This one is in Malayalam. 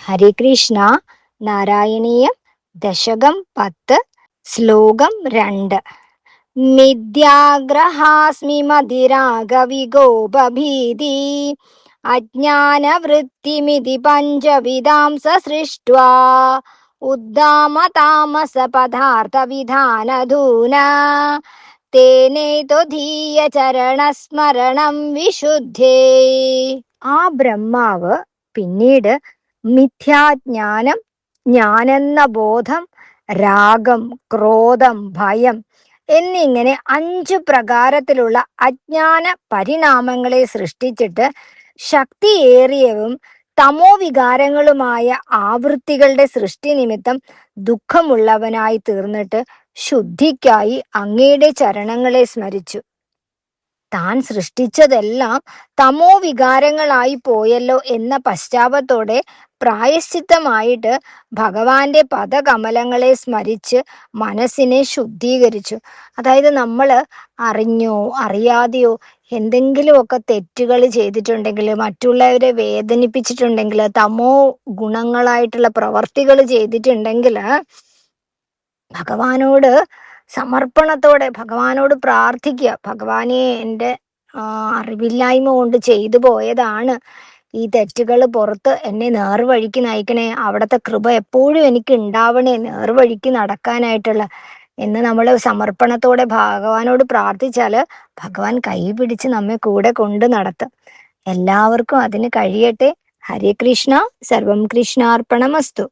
ഹരേ കൃഷ്ണ. നാരായണീയം ദശകം 10 ശ്ലോകം 2. മിഥ്യാഗ്രഹാസ്മി മതിരാഗവിഗോപഭീതി അജ്ഞാനവൃത്തിമിതി പഞ്ചവിധാം സസൃഷ്ട്വാ ഉദ്ദാമതാമസ പദാർത്ഥവിധാനധൂന തേനൈതൊധീയ ചരണസ്മരണം വിശുദ്ധേ. ആ ബ്രഹ്മാവ് പിന്നീട് മിഥ്യാജ്ഞാനം, ഞാനെന്ന ബോധം, രാഗം, ക്രോധം, ഭയം എന്നിങ്ങനെ 5 പ്രകാരത്തിലുള്ള അജ്ഞാന പരിണാമങ്ങളെ സൃഷ്ടിച്ചിട്ട് ശക്തിയേറിയവും തമോ വികാരങ്ങളുമായ ആവൃത്തികളുടെ സൃഷ്ടി നിമിത്തം ദുഃഖമുള്ളവനായി തീർന്നിട്ട് ശുദ്ധിക്കായി അങ്ങയുടെ ചരണങ്ങളെ സ്മരിച്ചു. താൻ സൃഷ്ടിച്ചതെല്ലാം തമോ വികാരങ്ങളായി പോയല്ലോ എന്ന പശ്ചാത്തലത്തോടെ പ്രായശ്ചിത്തമായിട്ട് ഭഗവാന്റെ പദകമലങ്ങളെ സ്മരിച്ച് മനസ്സിനെ ശുദ്ധീകരിച്ചു. അതായത് നമ്മൾ അറിഞ്ഞോ അറിയാതെയോ എന്തെങ്കിലുമൊക്കെ തെറ്റുകൾ ചെയ്തിട്ടുണ്ടെങ്കിൽ, മറ്റുള്ളവരെ വേദനിപ്പിച്ചിട്ടുണ്ടെങ്കിൽ, തമോ ഗുണങ്ങളായിട്ടുള്ള പ്രവർത്തികൾ ചെയ്തിട്ടുണ്ടെങ്കിൽ ഭഗവാനോട് സമർപ്പണത്തോടെ ഭഗവാനോട് പ്രാർത്ഥിക്കുക. ഭഗവാനെ, എൻ്റെ അറിവില്ലായ്മ കൊണ്ട് ചെയ്തു പോയതാണ് ഈ തെറ്റുകൾ, പുറത്ത് എന്നെ നേർവഴിക്ക് നയിക്കണേ, അവിടുത്തെ കൃപ എപ്പോഴും എനിക്ക് ഉണ്ടാവണേ നേർവഴിക്ക് നടക്കാനായിട്ടുള്ള എന്ന് നമ്മൾ സമർപ്പണത്തോടെ ഭഗവാനോട് പ്രാർത്ഥിച്ചാൽ ഭഗവാൻ കൈ പിടിച്ച് നമ്മെ കൂടെ കൊണ്ട് നടത്തും. എല്ലാവർക്കും അതിന് കഴിയട്ടെ. ഹരേ കൃഷ്ണ. സർവം കൃഷ്ണാർപ്പണമസ്തു.